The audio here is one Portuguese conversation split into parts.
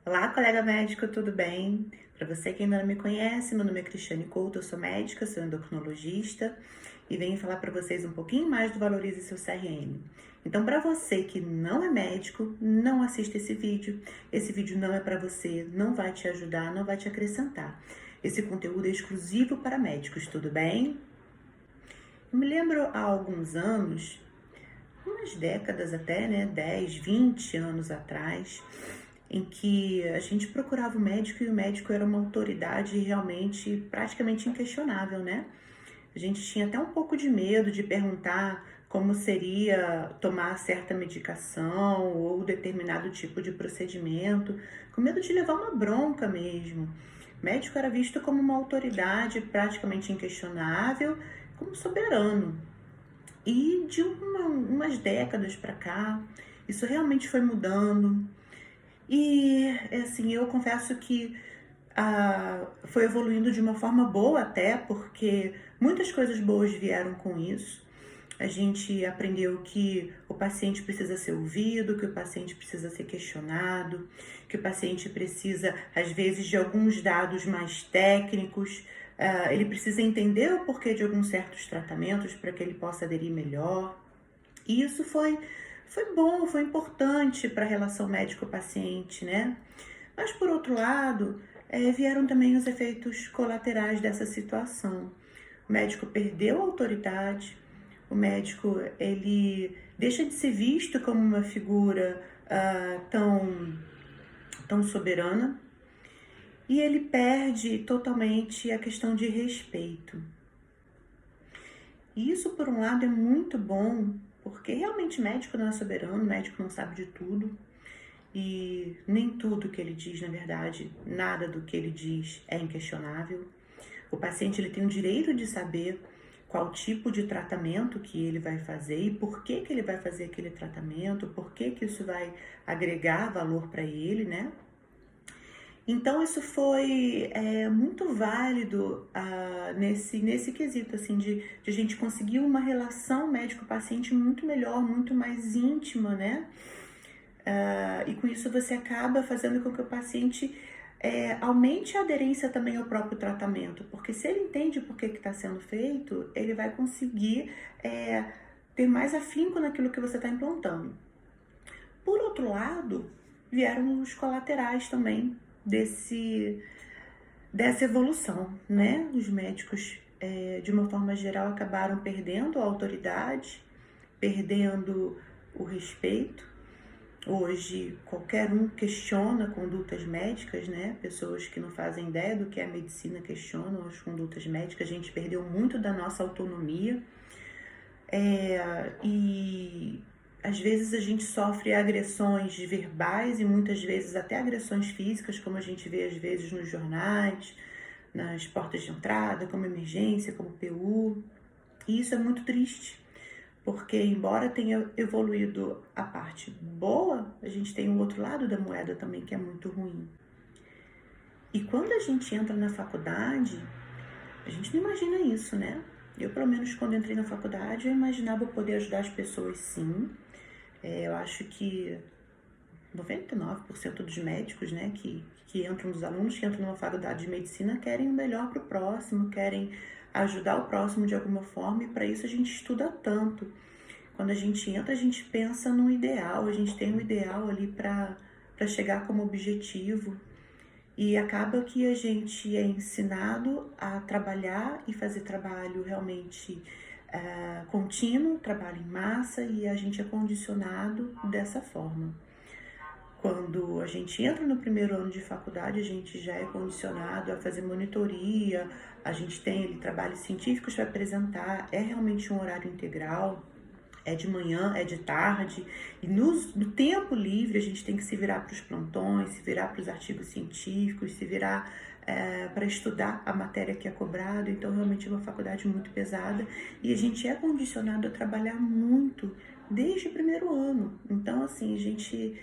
Olá, colega médico, tudo bem? Para você que ainda não me conhece, meu nome é Cristiane Couto, eu sou médica, sou endocrinologista e venho falar para vocês um pouquinho mais do Valorize Seu CRM. Então, para você que não é médico, não assista esse vídeo. Esse vídeo não é para você, não vai te ajudar, não vai te acrescentar. Esse conteúdo é exclusivo para médicos, tudo bem? Eu me lembro há alguns anos, umas décadas até, né, 10, 20 anos atrás, em que a gente procurava o médico e o médico era uma autoridade realmente praticamente inquestionável, né? A gente tinha até um pouco de medo de perguntar como seria tomar certa medicação ou determinado tipo de procedimento, com medo de levar uma bronca mesmo. O médico era visto como uma autoridade praticamente inquestionável, como soberano. E de umas décadas para cá, isso realmente foi mudando. E assim, eu confesso que foi evoluindo de uma forma boa até, porque muitas coisas boas vieram com isso. A gente aprendeu que o paciente precisa ser ouvido, que o paciente precisa ser questionado, que o paciente precisa, às vezes, de alguns dados mais técnicos, ele precisa entender o porquê de alguns certos tratamentos para que ele possa aderir melhor. E isso foi bom, foi importante para a relação médico-paciente, né? Mas, por outro lado, vieram também os efeitos colaterais dessa situação. O médico perdeu a autoridade, o médico ele deixa de ser visto como uma figura tão soberana e ele perde totalmente a questão de respeito. E isso, por um lado, é muito bom, porque realmente médico não é soberano, médico não sabe de tudo. E nem tudo que ele diz, na verdade, nada do que ele diz é inquestionável. O paciente ele tem o direito de saber qual tipo de tratamento que ele vai fazer e por que ele vai fazer aquele tratamento, por que isso vai agregar valor para ele, né? Então, isso foi muito válido nesse quesito, assim, de a gente conseguir uma relação médico-paciente muito melhor, muito mais íntima, né? E com isso você acaba fazendo com que o paciente aumente a aderência também ao próprio tratamento, porque se ele entende por que está sendo feito, ele vai conseguir ter mais afinco naquilo que você está implantando. Por outro lado, vieram os colaterais também dessa evolução, né? Os médicos, de uma forma geral, acabaram perdendo a autoridade, perdendo o respeito. Hoje, qualquer um questiona condutas médicas, né? Pessoas que não fazem ideia do que é a medicina questionam as condutas médicas. A gente perdeu muito da nossa autonomia. E às vezes a gente sofre agressões verbais e muitas vezes até agressões físicas, como a gente vê às vezes nos jornais, nas portas de entrada, como emergência, como PU. E isso é muito triste, porque embora tenha evoluído a parte boa, a gente tem o outro lado da moeda também que é muito ruim. E quando a gente entra na faculdade, a gente não imagina isso, né? Eu, pelo menos, quando entrei na faculdade, eu imaginava poder ajudar as pessoas, sim. Eu acho que 99% dos médicos, né, que entram, dos alunos que entram numa faculdade de medicina, querem o melhor para o próximo, querem ajudar o próximo de alguma forma, e para isso a gente estuda tanto. Quando a gente entra, a gente pensa no ideal, a gente tem um ideal ali para chegar como objetivo. E acaba que a gente é ensinado a trabalhar e fazer trabalho realmente contínuo, trabalho em massa, e a gente é condicionado dessa forma. Quando a gente entra no primeiro ano de faculdade, a gente já é condicionado a fazer monitoria, a gente tem ali trabalhos científicos para apresentar, é realmente um horário integral. É de manhã, é de tarde, e no tempo livre a gente tem que se virar para os plantões, se virar para os artigos científicos, se virar para estudar a matéria que é cobrada. Então realmente é uma faculdade muito pesada e a gente é condicionado a trabalhar muito desde o primeiro ano. Então assim, a gente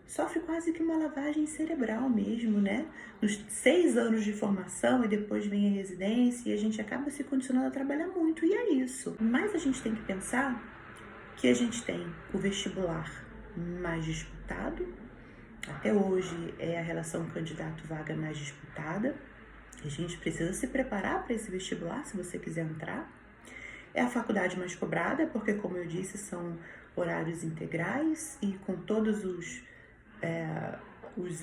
sofre quase que uma lavagem cerebral mesmo, né? Nos 6 anos de formação e depois vem a residência e a gente acaba se condicionando a trabalhar muito, e é isso. Mas a gente tem que pensar que a gente tem o vestibular mais disputado, até hoje é a relação candidato-vaga mais disputada. A gente precisa se preparar para esse vestibular, se você quiser entrar. É a faculdade mais cobrada, porque, como eu disse, são horários integrais e com todos os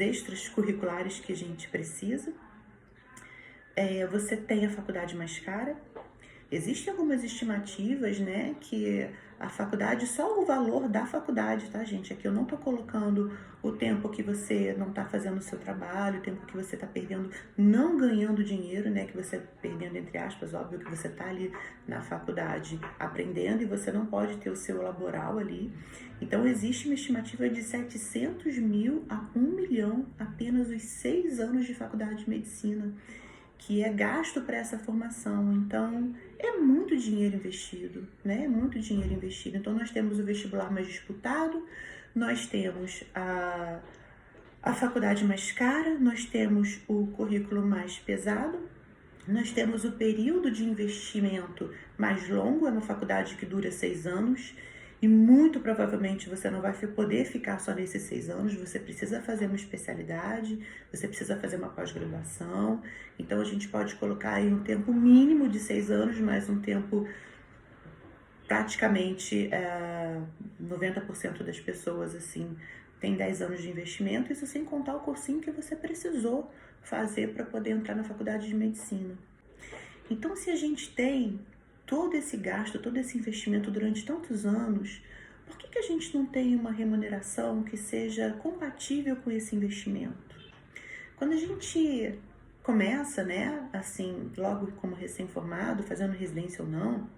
extras curriculares que a gente precisa. Você tem a faculdade mais cara. Existem algumas estimativas, né, que a faculdade, só o valor da faculdade, tá, gente? Aqui eu não tô colocando o tempo que você não tá fazendo o seu trabalho, o tempo que você tá perdendo, não ganhando dinheiro, né, que você perdendo entre aspas, óbvio que você tá ali na faculdade aprendendo e você não pode ter o seu laboral ali. Então, existe uma estimativa de 700 mil a 1 milhão apenas os 6 anos de faculdade de medicina, que é gasto para essa formação. Então, é muito dinheiro investido, né? É muito dinheiro investido. Então, nós temos o vestibular mais disputado, nós temos a faculdade mais cara, nós temos o currículo mais pesado, nós temos o período de investimento mais longo, é uma faculdade que dura 6 anos, e muito provavelmente você não vai poder ficar só nesses 6 anos, você precisa fazer uma especialidade, você precisa fazer uma pós-graduação. Então a gente pode colocar aí um tempo mínimo de 6 anos, mais um tempo praticamente 90% das pessoas assim tem 10 anos de investimento, isso sem contar o cursinho que você precisou fazer para poder entrar na faculdade de medicina. Então, se a gente tem todo esse gasto, todo esse investimento durante tantos anos, por que a gente não tem uma remuneração que seja compatível com esse investimento? Quando a gente começa, né, assim, logo como recém-formado, fazendo residência ou não,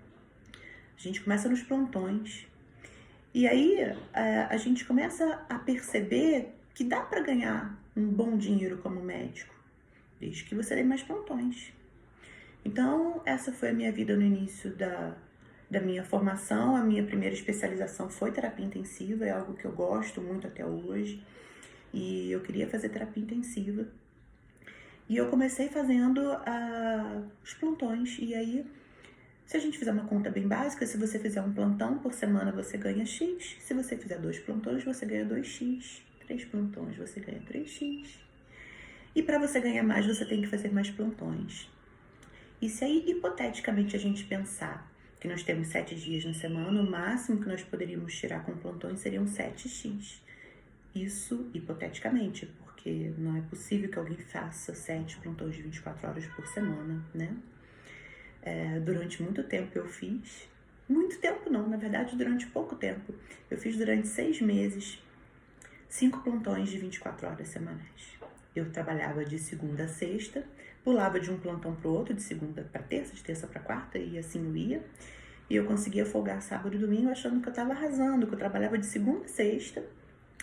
a gente começa nos plantões. E aí a gente começa a perceber que dá para ganhar um bom dinheiro como médico, desde que você dê mais plantões. Então, essa foi a minha vida no início da minha formação. A minha primeira especialização foi terapia intensiva, é algo que eu gosto muito até hoje. E eu queria fazer terapia intensiva. E eu comecei fazendo os plantões. E aí, se a gente fizer uma conta bem básica, se você fizer um plantão por semana, você ganha X. Se você fizer 2 plantões, você ganha 2X. 3 plantões, você ganha 3X. E para você ganhar mais, você tem que fazer mais plantões. E se aí, hipoteticamente, a gente pensar que nós temos 7 dias na semana, o máximo que nós poderíamos tirar com plantões seriam 7x. Isso, hipoteticamente, porque não é possível que alguém faça 7 plantões de 24 horas por semana, né? Durante muito tempo eu fiz, muito tempo não, na verdade durante pouco tempo. Eu fiz durante 6 meses, 5 plantões de 24 horas semanais. Eu trabalhava de segunda a sexta, pulava de um plantão para o outro, de segunda para terça, de terça para quarta, e assim eu ia. E eu conseguia folgar sábado e domingo achando que eu estava arrasando, que eu trabalhava de segunda a sexta,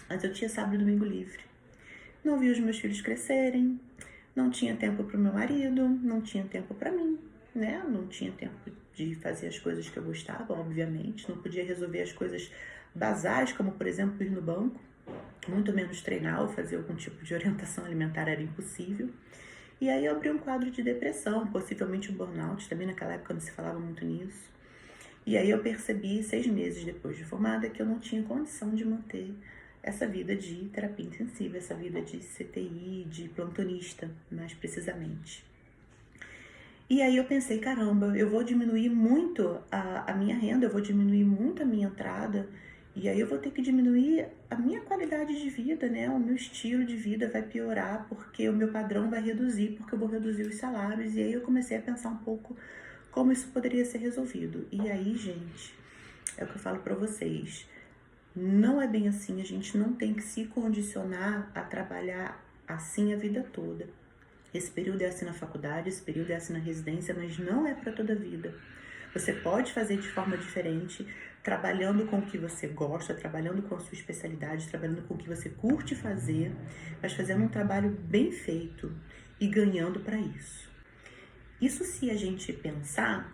mas eu tinha sábado e domingo livre. Não via os meus filhos crescerem, não tinha tempo para o meu marido, não tinha tempo para mim, né? Não tinha tempo de fazer as coisas que eu gostava, obviamente. Não podia resolver as coisas basais, como, por exemplo, ir no banco. Muito menos treinar ou fazer algum tipo de orientação alimentar era impossível. E aí eu abri um quadro de depressão, possivelmente um burnout, também naquela época não se falava muito nisso. E aí eu percebi 6 meses depois de formada que eu não tinha condição de manter essa vida de terapia intensiva, essa vida de CTI, de plantonista, mais precisamente. E aí eu pensei, caramba, eu vou diminuir muito a minha renda, eu vou diminuir muito a minha entrada, e aí eu vou ter que diminuir a minha qualidade de vida, né? O meu estilo de vida vai piorar, porque o meu padrão vai reduzir, porque eu vou reduzir os salários. E aí eu comecei a pensar um pouco como isso poderia ser resolvido. E aí, gente, é o que eu falo pra vocês. Não é bem assim, a gente não tem que se condicionar a trabalhar assim a vida toda. Esse período é assim na faculdade, esse período é assim na residência, mas não é para toda a vida. Você pode fazer de forma diferente, trabalhando com o que você gosta, trabalhando com a sua especialidade, trabalhando com o que você curte fazer, mas fazendo um trabalho bem feito e ganhando para isso. Isso se a gente pensar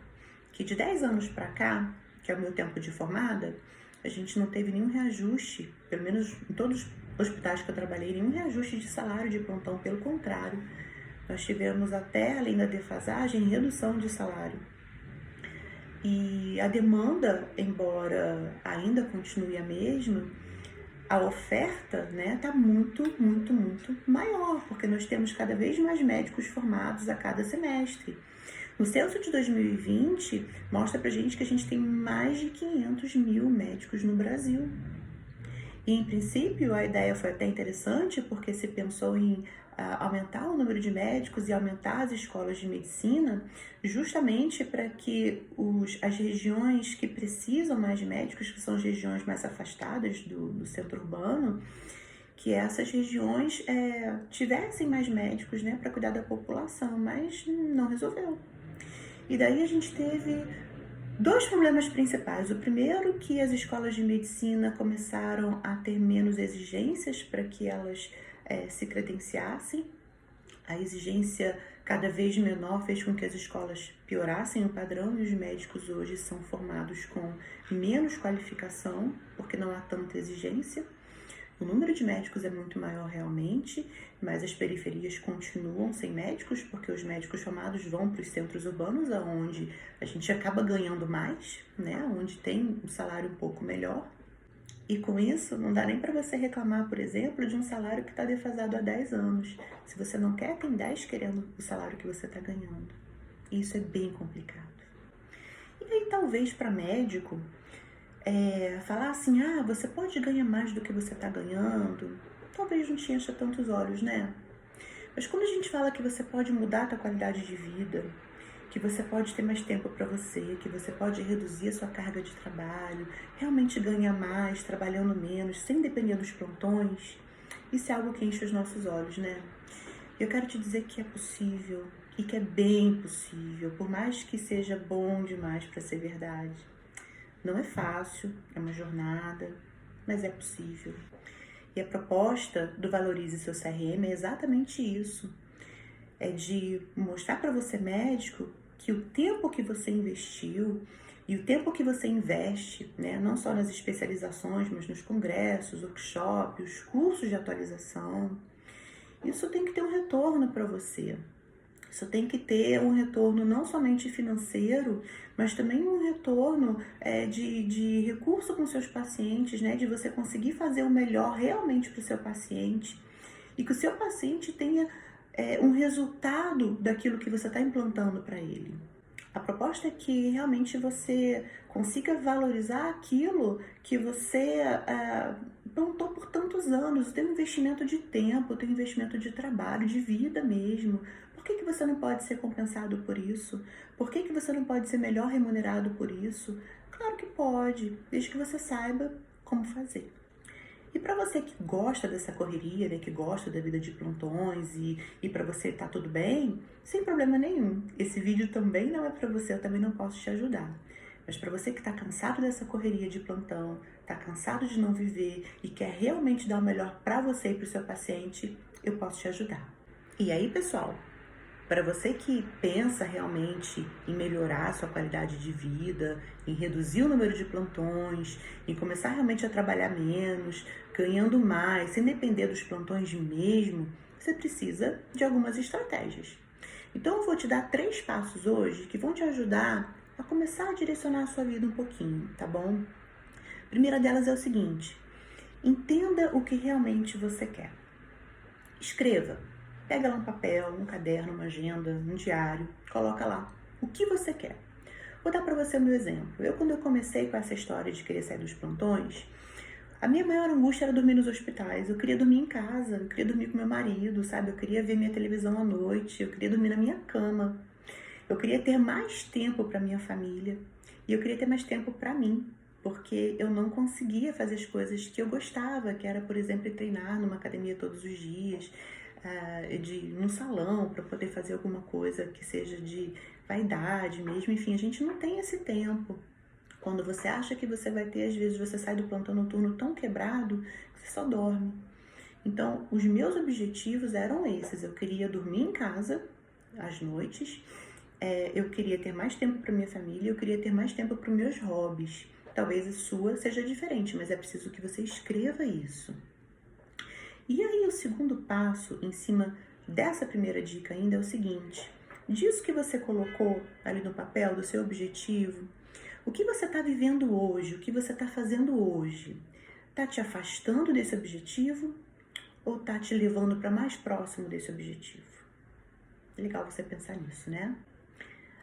que de 10 anos para cá, que é o meu tempo de formada, a gente não teve nenhum reajuste, pelo menos em todos os hospitais que eu trabalhei, nenhum reajuste de salário de plantão, pelo contrário. Nós tivemos até, além da defasagem, redução de salário. E a demanda, embora ainda continue a mesma, a oferta, né, tá muito, muito, muito maior, porque nós temos cada vez mais médicos formados a cada semestre. No censo de 2020, mostra pra gente que a gente tem mais de 500 mil médicos no Brasil. E, em princípio, a ideia foi até interessante, porque se pensou em aumentar o número de médicos e aumentar as escolas de medicina, justamente para que as regiões que precisam mais de médicos, que são as regiões mais afastadas do centro urbano, que essas regiões tivessem mais médicos, né, para cuidar da população, mas não resolveu. E daí a gente teve dois problemas principais. O primeiro, que as escolas de medicina começaram a ter menos exigências para que elas se credenciassem. A exigência cada vez menor fez com que as escolas piorassem o padrão, e os médicos hoje são formados com menos qualificação, porque não há tanta exigência. O número de médicos é muito maior realmente, mas as periferias continuam sem médicos, porque os médicos formados vão para os centros urbanos, onde a gente acaba ganhando mais, né? Onde tem um salário um pouco melhor. E com isso, não dá nem para você reclamar, por exemplo, de um salário que está defasado há 10 anos. Se você não quer, tem 10 querendo o salário que você está ganhando. Isso é bem complicado. E aí, talvez para médico, falar assim, você pode ganhar mais do que você está ganhando, talvez não te encha tantos olhos, né? Mas quando a gente fala que você pode mudar a tua qualidade de vida, que você pode ter mais tempo para você, que você pode reduzir a sua carga de trabalho, realmente ganhar mais, trabalhando menos, sem depender dos plantões, isso é algo que enche os nossos olhos, né? Eu quero te dizer que é possível e que é bem possível, por mais que seja bom demais para ser verdade. Não é fácil, é uma jornada, mas é possível. E a proposta do Valorize Seu CRM é exatamente isso. É de mostrar para você, médico, que o tempo que você investiu e o tempo que você investe, né, não só nas especializações, mas nos congressos, workshops, os cursos de atualização, isso tem que ter um retorno para você. Isso tem que ter um retorno não somente financeiro, mas também um retorno de recurso com seus pacientes, né? De você conseguir fazer o melhor realmente para o seu paciente e que o seu paciente tenha um resultado daquilo que você está implantando para ele. A proposta é que realmente você consiga valorizar aquilo que você plantou por tantos anos. Tem um investimento de tempo, tem um investimento de trabalho, de vida mesmo. Por que você não pode ser compensado por isso? Por que você não pode ser melhor remunerado por isso? Claro que pode, desde que você saiba como fazer. E para você que gosta dessa correria, né, que gosta da vida de plantões e para você tá tudo bem, sem problema nenhum. Esse vídeo também não é para você, eu também não posso te ajudar. Mas para você que tá cansado dessa correria de plantão, tá cansado de não viver e quer realmente dar o melhor para você e para o seu paciente, eu posso te ajudar. E aí, pessoal, para você que pensa realmente em melhorar a sua qualidade de vida, em reduzir o número de plantões, em começar realmente a trabalhar menos, ganhando mais, sem depender dos plantões mesmo, você precisa de algumas estratégias. Então eu vou te dar 3 passos hoje que vão te ajudar a começar a direcionar a sua vida um pouquinho, tá bom? A primeira delas é o seguinte: entenda o que realmente você quer. Escreva. Pega lá um papel, um caderno, uma agenda, um diário, coloca lá o que você quer. Vou dar para você o meu exemplo. Quando eu comecei com essa história de querer sair dos plantões, a minha maior angústia era dormir nos hospitais. Eu queria dormir em casa, eu queria dormir com meu marido, sabe? Eu queria ver minha televisão à noite, eu queria dormir na minha cama. Eu queria ter mais tempo para minha família e eu queria ter mais tempo para mim, porque eu não conseguia fazer as coisas que eu gostava, que era, por exemplo, treinar numa academia todos os dias, num salão para poder fazer alguma coisa que seja de vaidade mesmo. Enfim, a gente não tem esse tempo. Quando você acha que você vai ter, às vezes você sai do plantão noturno tão quebrado que você só dorme. Então, os meus objetivos eram esses. Eu queria dormir em casa às noites, eu queria ter mais tempo para minha família, eu queria ter mais tempo para os meus hobbies. Talvez a sua seja diferente, mas é preciso que você escreva isso. E aí o segundo passo, em cima dessa primeira dica ainda, é o seguinte: disso que você colocou ali no papel, do seu objetivo, o que você está vivendo hoje, o que você está fazendo hoje, Tá te afastando desse objetivo ou tá te levando para mais próximo desse objetivo? É legal você pensar nisso, né?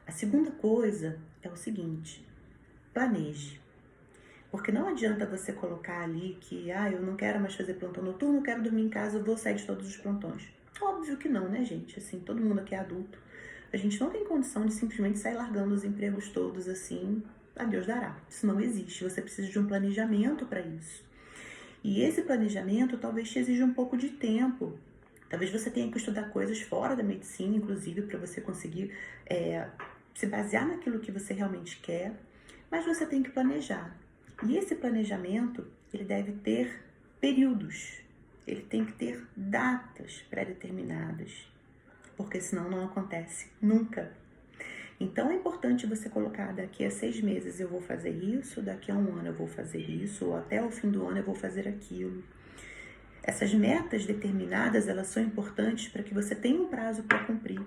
A segunda coisa é o seguinte: planeje. Porque não adianta você colocar ali que, eu não quero mais fazer plantão noturno, eu quero dormir em casa, eu vou sair de todos os plantões. Óbvio que não, né, gente? Assim, todo mundo aqui é adulto. A gente não tem condição de simplesmente sair largando os empregos todos assim, a Deus dará. Isso não existe, você precisa de um planejamento para isso. E esse planejamento talvez te exija um pouco de tempo. Talvez você tenha que estudar coisas fora da medicina, inclusive, para você conseguir se basear naquilo que você realmente quer, mas você tem que planejar. E esse planejamento, ele deve ter períodos, ele tem que ter datas pré-determinadas, porque senão não acontece nunca. Então é importante você colocar: daqui a 6 meses eu vou fazer isso, daqui a 1 ano eu vou fazer isso, ou até o fim do ano eu vou fazer aquilo. Essas metas determinadas, elas são importantes para que você tenha um prazo para cumprir,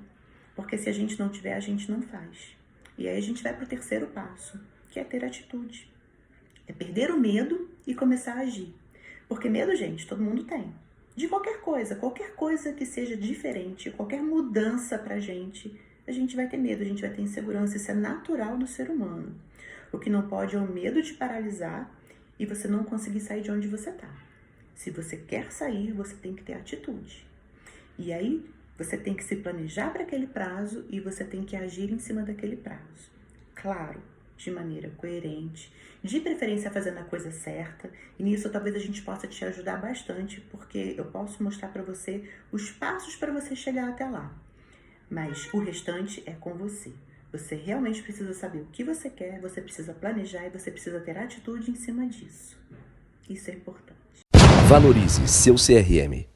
porque se a gente não tiver, a gente não faz. E aí a gente vai para o terceiro passo, que é ter atitude. É perder o medo e começar a agir. Porque medo, gente, todo mundo tem. De qualquer coisa que seja diferente, qualquer mudança pra gente, a gente vai ter medo, a gente vai ter insegurança. Isso é natural do ser humano. O que não pode é o medo de paralisar e você não conseguir sair de onde você tá. Se você quer sair, você tem que ter atitude. E aí, você tem que se planejar para aquele prazo e você tem que agir em cima daquele prazo. Claro, de maneira coerente, de preferência fazendo a coisa certa, e nisso talvez a gente possa te ajudar bastante, porque eu posso mostrar para você os passos para você chegar até lá. Mas o restante é com você. Você realmente precisa saber o que você quer, você precisa planejar e você precisa ter atitude em cima disso. Isso é importante. Valorize seu CRM.